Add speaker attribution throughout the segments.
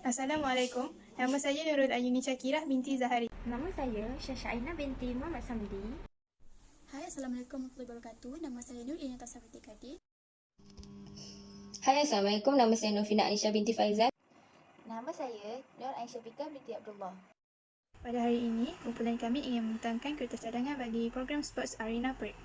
Speaker 1: Assalamualaikum. Nama saya Nurul Ayuni Syakirah binti Zahari.
Speaker 2: Nama saya Syasha Aina binti Muhammad Samdi.
Speaker 3: Hai, Assalamualaikum warahmatullahi wabarakatuh. Nama saya Nur Inata Safati Kadir.
Speaker 4: Hai, Assalamualaikum. Nama saya Nurfina Aisyah binti Faizal.
Speaker 5: Nama saya Nur Aisyah Fika binti Abdullah.
Speaker 1: Pada hari ini, kumpulan kami ingin membentangkan kertas cadangan bagi program Sports Arena Perth.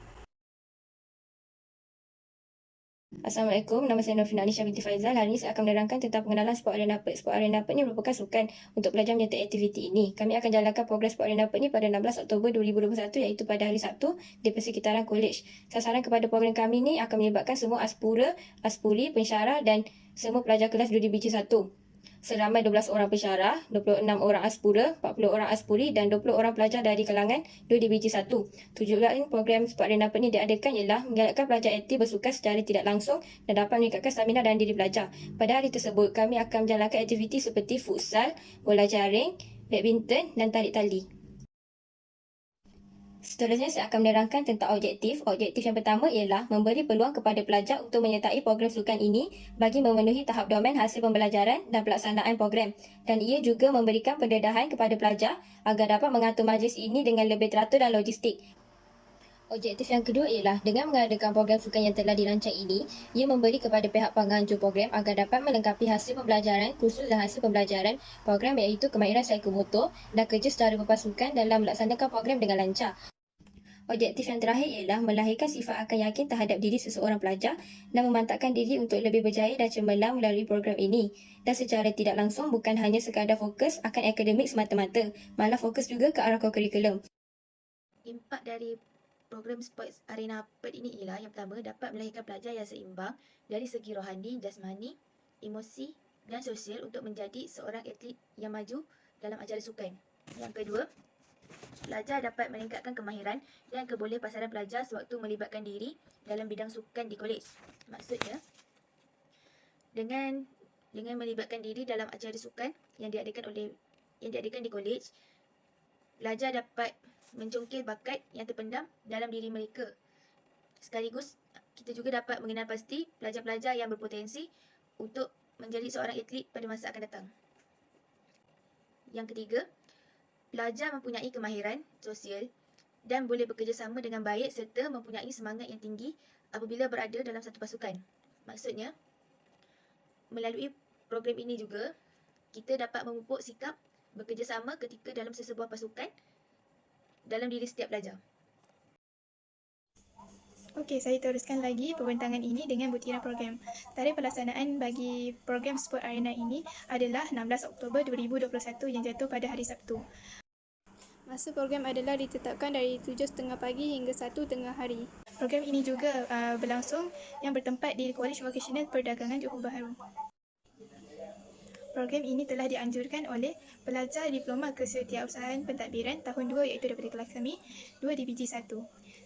Speaker 4: Assalamualaikum. Nama saya Nurfina Aisyah binti Faizal. Hari ini saya akan menerangkan tentang pengenalan Sport Arena Perth. Sport Arena Perth ini merupakan sukan untuk pelajar menyertai aktiviti ini. Kami akan jalankan program Sport Arena Perth ini pada 16 Oktober 2021 iaitu pada hari Sabtu di Persekitaran College. Sasaran kepada program kami ini akan melibatkan semua aspura, aspuri, pensyarah dan semua pelajar kelas 2 di biji 1. Seramai 12 orang pensyarah, 26 orang aspura, 40 orang aspuri dan 20 orang pelajar dari kalangan 2 di biji 1. Tujuan program Sport Arena Perth ini diadakan ialah menggalakkan pelajar aktif bersukan secara tidak langsung dan dapat meningkatkan stamina dan diri pelajar. Pada hari tersebut, kami akan menjalankan aktiviti seperti futsal, bola jaring, badminton dan tarik tali. Seterusnya saya akan menerangkan tentang objektif. Objektif yang pertama ialah memberi peluang kepada pelajar untuk menyertai program sukan ini bagi memenuhi tahap domen hasil pembelajaran dan pelaksanaan program. Dan ia juga memberikan pendedahan kepada pelajar agar dapat mengatur majlis ini dengan lebih teratur dan logistik. Objektif yang kedua ialah dengan mengadakan program sukan yang telah dirancang ini, ia memberi kepada pihak penganjur program agar dapat melengkapi hasil pembelajaran, kursus dan hasil pembelajaran program iaitu kemahiran psikomotor dan kerja secara berpasukan dalam melaksanakan program dengan lancar. Objektif yang terakhir ialah melahirkan sifat akan yakin terhadap diri seseorang pelajar dan memantapkan diri untuk lebih berjaya dan cemerlang melalui program ini. Dan secara tidak langsung bukan hanya sekadar fokus akan akademik semata-mata, malah fokus juga ke arah kurikulum.
Speaker 5: Impak dari program Sports Arena Perth ini ialah yang pertama dapat melahirkan pelajar yang seimbang dari segi rohani, jasmani, emosi dan sosial untuk menjadi seorang atlet yang maju dalam ajaran sukan. Yang kedua, pelajar dapat meningkatkan kemahiran dan kebolepasaran pelajar sewaktu melibatkan diri dalam bidang sukan di kolej. Maksudnya, dengan melibatkan diri dalam acara sukan yang diadakan di kolej, pelajar dapat mencongkil bakat yang terpendam dalam diri mereka. Sekaligus, kita juga dapat mengenal pasti pelajar-pelajar yang berpotensi untuk menjadi seorang atlet pada masa akan datang. Yang ketiga, pelajar mempunyai kemahiran sosial dan boleh bekerjasama dengan baik serta mempunyai semangat yang tinggi apabila berada dalam satu pasukan. Maksudnya, melalui program ini juga, kita dapat memupuk sikap bekerjasama ketika dalam sesebuah pasukan dalam diri setiap pelajar.
Speaker 1: Okey, saya teruskan lagi pembentangan ini dengan butiran program. Tarikh pelaksanaan bagi program Sport Arena ini adalah 16 Oktober 2021 yang jatuh pada hari Sabtu. Masa program adalah ditetapkan dari 7.30 pagi hingga 1 tengah hari. Program ini juga berlangsung yang bertempat di Kolej Vocasional Perdagangan Johor Bahru. Program ini telah dianjurkan oleh pelajar Diploma Kesetiausahaan Pentadbiran tahun 2 iaitu daripada kelas kami 2 di biji 1.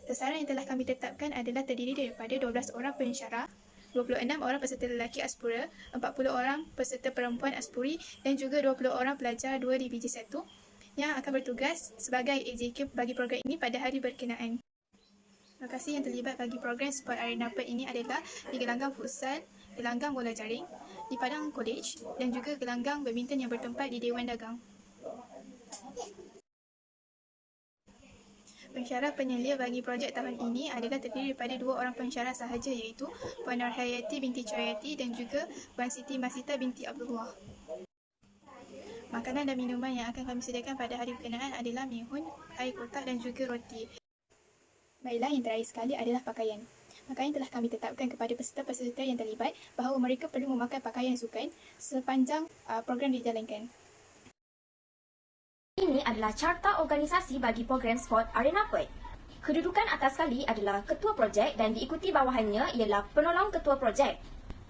Speaker 1: Sasaran yang telah kami tetapkan adalah terdiri daripada 12 orang pensyarah, 26 orang peserta lelaki aspura, 40 orang peserta perempuan aspuri dan juga 20 orang pelajar 2 di biji 1 yang akan bertugas sebagai AJK bagi program ini pada hari berkenaan. Lokasi yang terlibat bagi program Sport Arena Perth ini adalah di gelanggang futsal, gelanggang bola jaring, di padang kolej dan juga gelanggang badminton yang bertempat di Dewan Dagang. Pensyarah penyelia bagi projek tahun ini adalah terdiri daripada 2 orang pensyarah sahaja iaitu Puan Nurhayati binti Chayati dan juga Puan Siti Masita binti Abdullah. Makanan dan minuman yang akan kami sediakan pada hari berkenaan adalah mihun, air kotak dan juga roti. Baiklah, yang terakhir sekali adalah pakaian. Pakaian telah kami tetapkan kepada peserta-peserta yang terlibat bahawa mereka perlu memakai pakaian sukan sepanjang program dijalankan.
Speaker 2: Ini adalah carta organisasi bagi program Sport Arena Perth. Kedudukan atas sekali adalah ketua projek dan diikuti bawahannya ialah penolong ketua projek.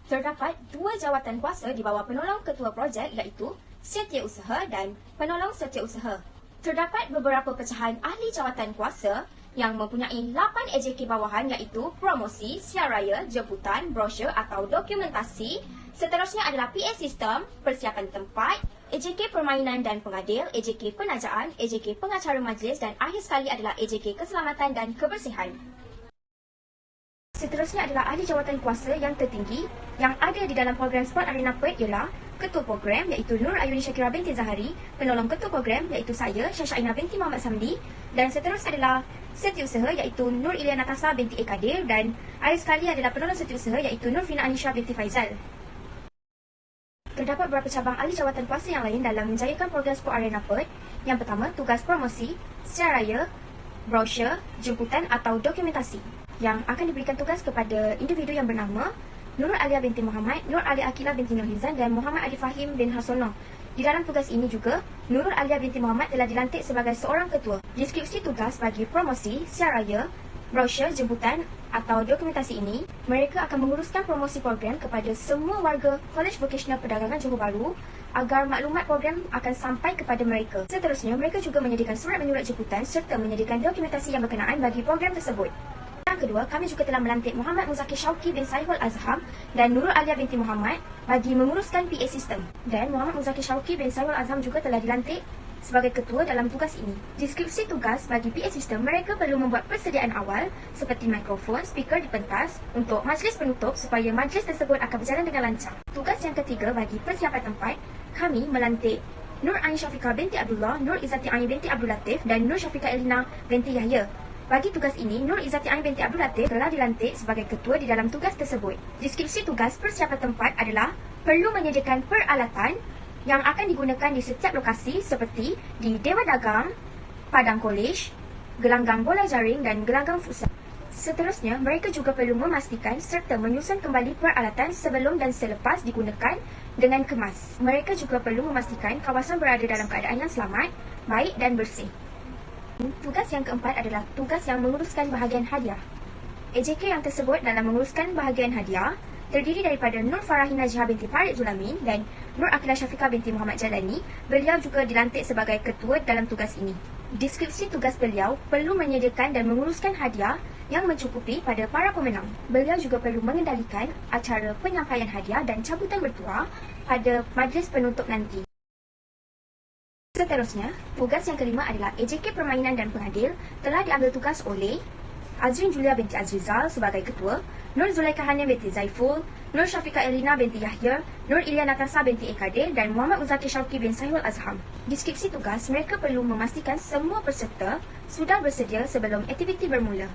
Speaker 2: Terdapat 2 jawatan kuasa di bawah penolong ketua projek iaitu Setiausaha dan Penolong Setiausaha. Terdapat beberapa pecahan ahli jawatan kuasa yang mempunyai 8 AJK bawahan iaitu promosi, siaraya, jemputan, brosur atau dokumentasi. Seterusnya adalah PA sistem, persiapan tempat, AJK permainan dan pengadil, AJK penajaan, AJK pengacara majlis dan akhir sekali adalah AJK keselamatan dan kebersihan. Seterusnya adalah ahli jawatan kuasa yang tertinggi yang ada di dalam program Sport Arena Perth ialah Ketua Program iaitu Nur Ayuni Syakira binti Zahari, Penolong Ketua Program iaitu saya, Syasha Aina binti Muhammad Samdi, dan seterusnya adalah Setiausaha iaitu Nur Ilia Natasa binti Ekadir, dan akhir sekali adalah Penolong Setiausaha iaitu Nur Fina Anisha binti Faizal. Terdapat beberapa cabang ahli jawatan kuasa yang lain dalam menjayakan program Sport Arena Perth. Yang pertama, tugas promosi, secara raya, brosur, jemputan atau dokumentasi yang akan diberikan tugas kepada individu yang bernama Nurul Alia binti Muhammad, Nur Ali Akilah binti Nurhizan dan Muhammad Adi Fahim bin Harsono. Di dalam tugas ini juga, Nurul Alia binti Muhammad telah dilantik sebagai seorang ketua. Deskripsi tugas bagi promosi, secara raya, brosur, jemputan atau dokumentasi ini, mereka akan menguruskan promosi program kepada semua warga Kolej Vocasional Perdagangan Johor Bahru agar maklumat program akan sampai kepada mereka. Seterusnya, mereka juga menyediakan surat menyurat jemputan serta menyediakan dokumentasi yang berkenaan bagi program tersebut. Yang kedua, kami juga telah melantik Muhammad Muzakir Syauqi bin Saihul Azham dan Nurul Alia binti Muhammad bagi menguruskan PA sistem. Dan Muhammad Muzakir Syauqi bin Saihul Azham juga telah dilantik sebagai ketua dalam tugas ini. Deskripsi tugas bagi PA sistem, mereka perlu membuat persediaan awal seperti mikrofon, speaker di pentas untuk majlis penutup supaya majlis tersebut akan berjalan dengan lancar. Tugas yang ketiga bagi persiapan tempat, kami melantik Nur Ain Syafiqah binti Abdullah, Nur Izzati Ain binti Abdul Latif dan Nur Syafiqah Elina binti Yahya. Bagi tugas ini, Nur Izzati Ain binti Abdul Latif telah dilantik sebagai ketua di dalam tugas tersebut. Deskripsi tugas persiapan tempat adalah perlu menyediakan peralatan yang akan digunakan di setiap lokasi seperti di Dewan Dagang, Padang Kolej, gelanggang bola jaring dan gelanggang futsal. Seterusnya, mereka juga perlu memastikan serta menyusun kembali peralatan sebelum dan selepas digunakan dengan kemas. Mereka juga perlu memastikan kawasan berada dalam keadaan yang selamat, baik dan bersih. Tugas yang keempat adalah tugas yang menguruskan bahagian hadiah. AJK yang tersebut dalam menguruskan bahagian hadiah terdiri daripada Nur Farahin Najhah binti Farid Zulamin dan Nur Akilah Syafiqah binti Muhammad Jalani. Beliau juga dilantik sebagai ketua dalam tugas ini. Deskripsi tugas beliau perlu menyediakan dan menguruskan hadiah yang mencukupi pada para pemenang. Beliau juga perlu mengendalikan acara penyampaian hadiah dan cabutan bertuah pada majlis penutup nanti. Seterusnya, tugas yang kelima adalah AJK Permainan dan Pengadil telah diambil tugas oleh Azrin Julia binti Azrizal sebagai ketua, Nur Zulaikha Hanim binti Zaiful, Nur Syafiqah Elina binti Yahya, Nur Ilia Natasa binti Ekadir dan Muhammad Muzakir Syauqi bin Saihul Azham. Deskripsi tugas, mereka perlu memastikan semua peserta sudah bersedia sebelum aktiviti bermula.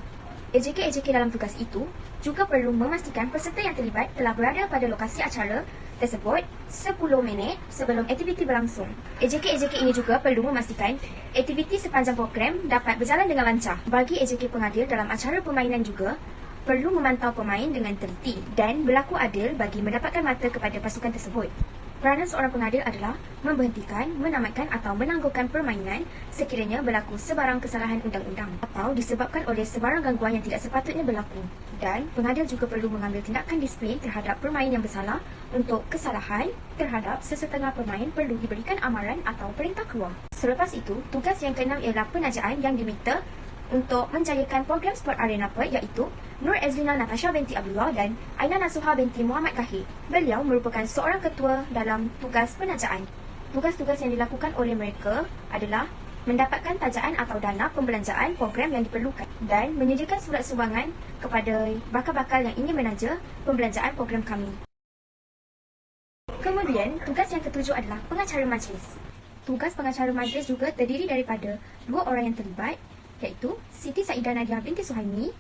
Speaker 2: AJK dalam tugas itu juga perlu memastikan peserta yang terlibat telah berada pada lokasi acara tersebut 10 minit sebelum aktiviti berlangsung. AJK ini juga perlu memastikan aktiviti sepanjang program dapat berjalan dengan lancar. Bagi AJK pengadil dalam acara permainan juga perlu memantau pemain dengan teliti dan berlaku adil bagi mendapatkan mata kepada pasukan tersebut. Peranan seorang pengadil adalah memberhentikan, menamatkan atau menangguhkan permainan sekiranya berlaku sebarang kesalahan undang-undang atau disebabkan oleh sebarang gangguan yang tidak sepatutnya berlaku. Dan pengadil juga perlu mengambil tindakan disiplin terhadap pemain yang bersalah. Untuk kesalahan terhadap sesetengah pemain perlu diberikan amaran atau perintah keluar. Selepas itu, tugas yang keenam ialah penajaan yang diminta untuk menjayakan program Sport Arena Perth iaitu Nur Ezlina Natasha binti Abdullah dan Aina Nasuha binti Muhammad Kahir. Beliau merupakan seorang ketua dalam tugas penajaan. Tugas-tugas yang dilakukan oleh mereka adalah mendapatkan tajaan atau dana pembelanjaan program yang diperlukan dan menyediakan surat sumbangan kepada bakal-bakal yang ingin menaja pembelanjaan program kami. Kemudian, tugas yang ketujuh adalah pengacara majlis. Tugas pengacara majlis juga terdiri daripada 2 orang yang terlibat, iaitu Siti Saidah Nadia binti Suhaimi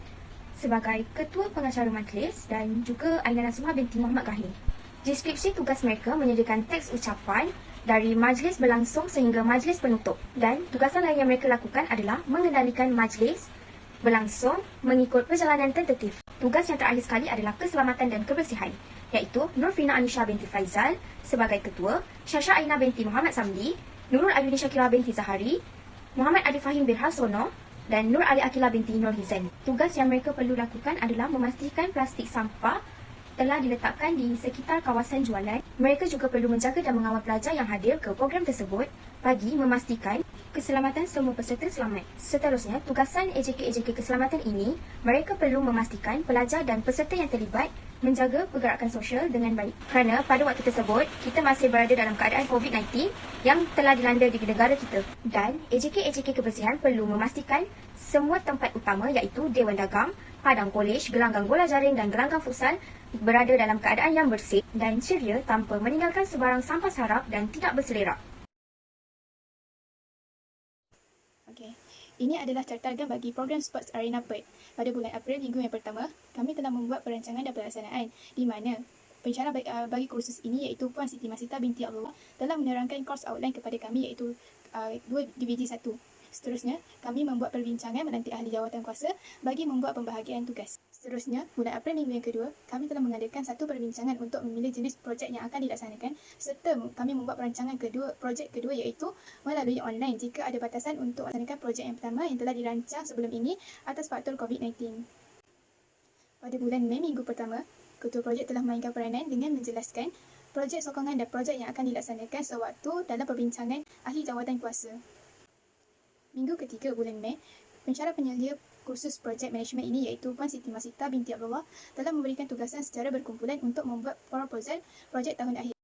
Speaker 2: sebagai ketua pengacara majlis dan juga Aina Nasuha binti Muhammad Kahir. Deskripsi tugas mereka menyediakan teks ucapan dari majlis berlangsung sehingga majlis penutup, dan tugasan lain yang mereka lakukan adalah mengendalikan majlis berlangsung mengikut perjalanan tentatif. Tugas yang terakhir sekali adalah keselamatan dan kebersihan, iaitu Nur Fina Anisha binti Faizal sebagai ketua, Syasha Aina binti Muhammad Samdi, Nurul Ayuni Syakira binti Zahari, Muhammad Adi Fahim bin Harsono dan Nur Ali Akilah binti Nurhizan. Tugas yang mereka perlu lakukan adalah memastikan plastik sampah telah diletakkan di sekitar kawasan jualan. Mereka juga perlu menjaga dan mengawal pelajar yang hadir ke program tersebut bagi memastikan keselamatan semua peserta selamat. Seterusnya, tugasan AJK keselamatan ini, mereka perlu memastikan pelajar dan peserta yang terlibat menjaga pergerakan sosial dengan baik. Kerana pada waktu tersebut, kita masih berada dalam keadaan COVID-19 yang telah dilanda di negara kita. Dan AJK kebersihan perlu memastikan semua tempat utama iaitu Dewan Dagang, Padang Kolej, gelanggang bola jaring dan gelanggang futsal berada dalam keadaan yang bersih dan ceria tanpa meninggalkan sebarang sampah sarap dan tidak berselerak.
Speaker 1: Okey. Ini adalah cartagan bagi program Sports Arena Perth. Pada bulan April minggu yang pertama, kami telah membuat perancangan dan pelaksanaan di mana pensyarah bagi kursus ini iaitu Puan Siti Masita binti Abdullah telah menerangkan course outline kepada kami iaitu 2 divisi 1. Seterusnya, kami membuat perbincangan melantik ahli jawatan kuasa bagi membuat pembahagian tugas. Seterusnya, bulan April minggu yang kedua, kami telah mengadakan satu perbincangan untuk memilih jenis projek yang akan dilaksanakan serta kami membuat perancangan projek kedua iaitu melalui online jika ada batasan untuk melaksanakan projek yang pertama yang telah dirancang sebelum ini atas faktor COVID-19. Pada bulan Mei minggu pertama, ketua projek telah memainkan peranan dengan menjelaskan projek sokongan dan projek yang akan dilaksanakan sewaktu dalam perbincangan ahli jawatan kuasa. Minggu ketiga bulan Mei, pensyarah penyelia kursus projek management ini iaitu Puan Siti Masita binti Abdullah telah memberikan tugasan secara berkumpulan untuk membuat proposal projek tahun akhir.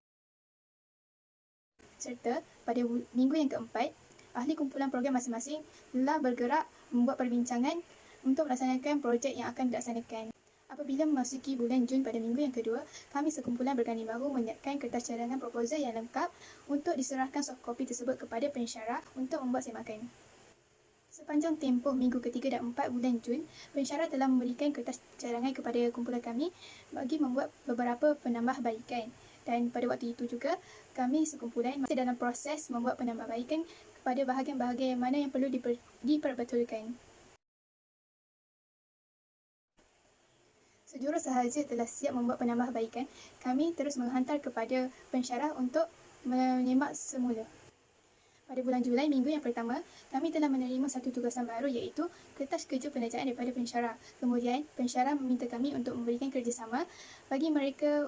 Speaker 1: Serta pada minggu yang keempat, ahli kumpulan program masing-masing telah bergerak membuat perbincangan untuk melaksanakan projek yang akan dilaksanakan. Apabila memasuki bulan Jun pada minggu yang kedua, kami sekumpulan berganding bahu menyiapkan kertas cadangan proposal yang lengkap untuk diserahkan soft copy tersebut kepada pensyarah untuk membuat semakan. Sepanjang tempoh minggu ketiga dan 4 bulan Jun, pensyarah telah memberikan kertas cadangan kepada kumpulan kami bagi membuat beberapa penambahbaikan. Dan pada waktu itu juga, kami sekumpulan masih dalam proses membuat penambahbaikan kepada bahagian-bahagian mana yang perlu diperbetulkan. Sejurus sahaja telah siap membuat penambahbaikan, kami terus menghantar kepada pensyarah untuk menyemak semula. Pada bulan Julai minggu yang pertama, kami telah menerima satu tugasan baru iaitu kertas kerja penajaan daripada pensyarah. Kemudian, pensyarah meminta kami untuk memberikan kerjasama bagi mereka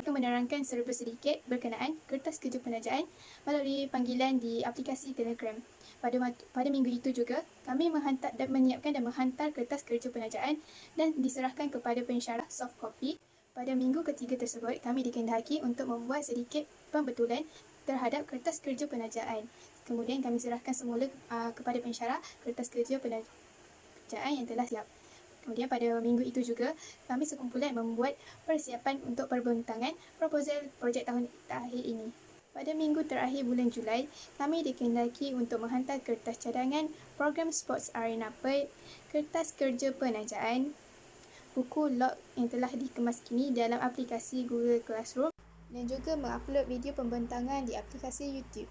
Speaker 1: menerangkan serba sedikit berkenaan kertas kerja penajaan melalui panggilan di aplikasi Telegram. Pada minggu itu juga, kami menyiapkan dan menghantar kertas kerja penajaan dan diserahkan kepada pensyarah soft copy. Pada minggu ketiga tersebut, kami dikehendaki untuk membuat sedikit pembetulan terhadap kertas kerja penajaan. Kemudian kami serahkan semula kepada pensyarah kertas kerja penajaan yang telah siap. Kemudian pada minggu itu juga, kami sekumpulan membuat persiapan untuk perbincangan proposal projek tahun akhir ini. Pada minggu terakhir bulan Julai, kami dikehendaki untuk menghantar kertas cadangan program Sports Arena Perth, kertas kerja penajaan, buku log yang telah dikemas kini dalam aplikasi Google Classroom dan juga mengupload video pembentangan di aplikasi YouTube.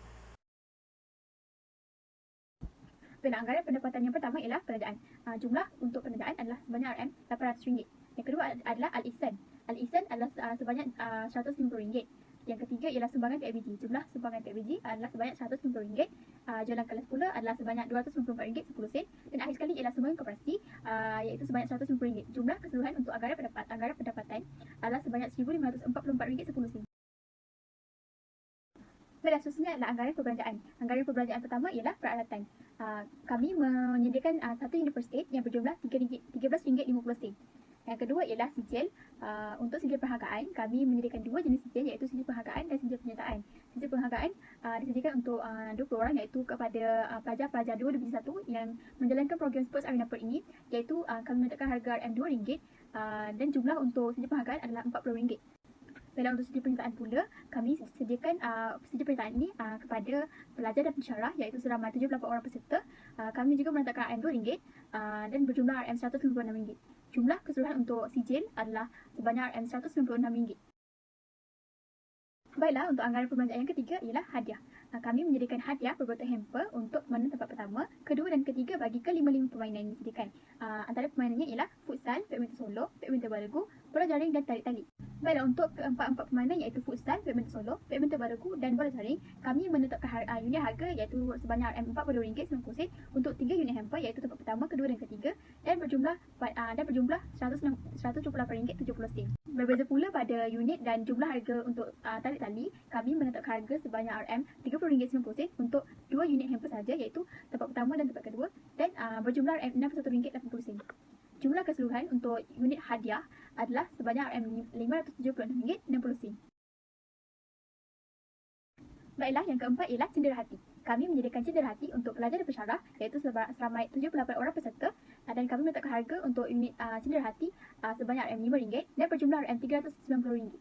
Speaker 6: Baiklah, anggaran pendapatan yang pertama ialah penajaan. Jumlah untuk penajaan adalah sebanyak RM800. Yang kedua adalah Al-Ihsan. Al-Ihsan adalah sebanyak RM150. Yang ketiga ialah sumbangan PABG. Jumlah sumbangan PABG adalah sebanyak RM150. Jalan kelas pula adalah sebanyak RM294.10. Dan akhir sekali ialah sumbangan koperasi iaitu sebanyak RM150. Jumlah keseluruhan untuk anggaran pendapatan adalah sebanyak RM1,544.10. Baiklah, seterusnya adalah anggaran perbelanjaan. Anggaran perbelanjaan pertama ialah peralatan. Kami menyediakan satu unit first aid yang berjumlah RM13.50. Yang kedua ialah sijil. Untuk sijil penghargaan, kami menyediakan dua jenis sijil iaitu sijil penghargaan dan sijil penyertaan. Sijil penghargaan disediakan untuk 20 orang iaitu kepada pelajar-pelajar 2 Divisi 1 yang menjalankan program Sports Arena Perth ini, iaitu kami menetapkan harga RM2 dan jumlah untuk sijil penghargaan adalah RM40. Dalam untuk sijil penyertaan pula, kami sediakan sijil penyertaan ini kepada pelajar dan pensyarah iaitu seramai 78 orang peserta. Kami juga menetapkan RM2 dan berjumlah RM196. Jumlah keseluruhan untuk sijil adalah sebanyak RM196. Baiklah, untuk anggaran perbelanjaan yang ketiga ialah hadiah. Kami menyediakan hadiah berbentuk hamper untuk pemainan tempat pertama, kedua dan ketiga bagi kelima-lima permainan yang disediakan. Antara permainannya ialah futsal, badminton solo, badminton beregu, bola jaring dan tarik tali. Baiklah, untuk keempat-empat permainan iaitu futsal, badminton solo, badminton beregu dan bola jaring, kami menetapkan unit harga iaitu sebanyak RM42.90 untuk 3 unit hamper iaitu tempat pertama, kedua dan ketiga dan berjumlah RM178.70. Berbeza pula pada unit dan jumlah harga untuk tarik tali, kami menetapkan harga sebanyak RM30.90 untuk 2 unit hamper sahaja iaitu tempat pertama dan tempat kedua dan berjumlah RM61.80. Jumlah keseluruhan untuk unit hadiah adalah sebanyak RM576.60. Baiklah, yang keempat ialah cenderahati. Kami menyediakan cenderahati untuk pelajar dan pensyarah iaitu seramai 78 orang peserta dan kami meletakkan harga untuk unit cenderahati sebanyak RM5 dan berjumlah RM390.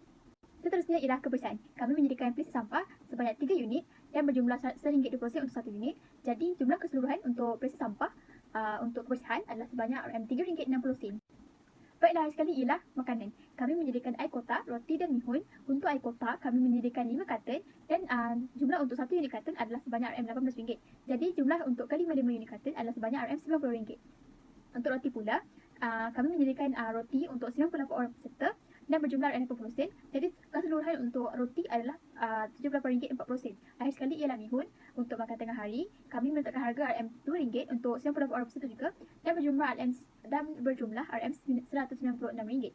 Speaker 6: Seterusnya ialah kebersihan. Kami menyediakan pelisi sampah sebanyak 3 unit dan berjumlah RM1.20 untuk satu unit. Jadi jumlah keseluruhan untuk pelisi sampah untuk kebersihan adalah sebanyak RM3.60. Baiklah, sekali ialah makanan. Kami menyediakan air kotak, roti dan mihun. Untuk air kotak, kami menyediakan 5 karton dan jumlah untuk satu unit karton adalah sebanyak RM18. Jadi jumlah untuk kelima unit karton adalah sebanyak RM90. Untuk roti pula, kami menyediakan roti untuk 98 orang peserta dan berjumlah RM80. Jadi keseluruhan untuk roti adalah RM78.40. Akhir sekali ialah mihun. Untuk makan tengah hari, kami meletakkan harga RM2 untuk 98 orang peserta juga dan berjumlah RM196.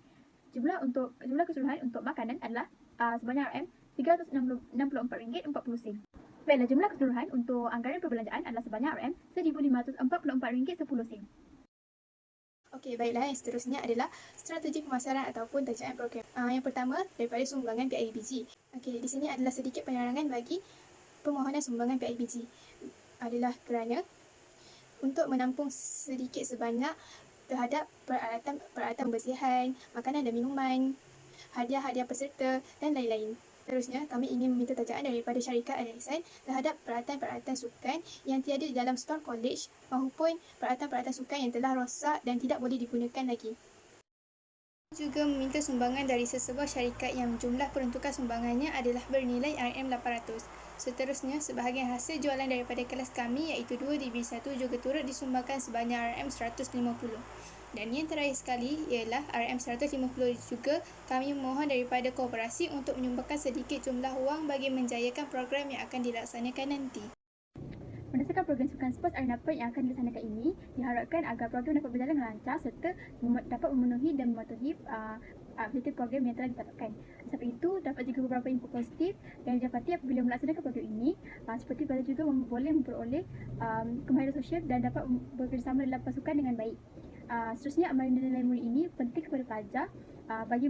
Speaker 6: Jumlah keseluruhan untuk makanan adalah sebanyak RM364.40. Baiklah, jumlah keseluruhan untuk anggaran perbelanjaan adalah sebanyak RM1,544.10.
Speaker 1: Okey, baiklah, yang seterusnya adalah strategi pemasaran ataupun tajaan program. Yang pertama, daripada sumbangan PIBG. Okey, di sini adalah sedikit penerangan bagi permohonan sumbangan PIBG. Adalah kerana untuk menampung sedikit sebanyak terhadap peralatan bersihan, makanan dan minuman, hadiah-hadiah peserta dan lain-lain. Seterusnya, kami ingin meminta tajaan daripada syarikat Al-Ihsan terhadap peralatan-peralatan sukan yang tiada di dalam stor kolej maupun peralatan-peralatan sukan yang telah rosak dan tidak boleh digunakan lagi. Juga meminta sumbangan dari sesebuah syarikat yang jumlah peruntukan sumbangannya adalah bernilai RM800. Seterusnya, sebahagian hasil jualan daripada kelas kami iaitu 2 Divisi 1 juga turut disumbangkan sebanyak RM150. Dan yang terakhir sekali ialah RM150 juga kami mohon daripada koperasi untuk menyumbangkan sedikit jumlah wang bagi menjayakan program yang akan dilaksanakan nanti.
Speaker 6: Berdasarkan program sukan sports Arena Point yang akan dilaksanakan ini, diharapkan agar program dapat berjalan dengan lancar serta dapat memenuhi dan mematuhi objektif program yang telah ditetapkan. Sebab itu, dapat juga beberapa input positif yang didapati apabila melaksanakan program ini, seperti pelajar juga boleh memperoleh kemahiran sosial dan dapat bekerjasama dalam pasukan dengan baik. Seterusnya, amalan nilai murid ini penting kepada pelajar bagi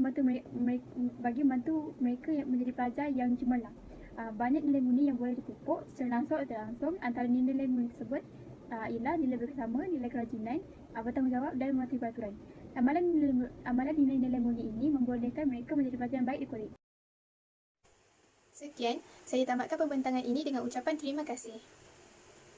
Speaker 6: membantu mereka yang menjadi pelajar yang cemerlang. Banyak nilai murni yang boleh dipupuk secara langsung atau tidak langsung. Antara nilai murni tersebut ialah nilai bersama, nilai kerajinan, bertanggungjawab dan mematuhi peraturan. Amalan nilai-nilai murni ini membolehkan mereka menjadi pelajar yang baik di kolej.
Speaker 1: Sekian, saya tamatkan pembentangan ini dengan ucapan terima kasih.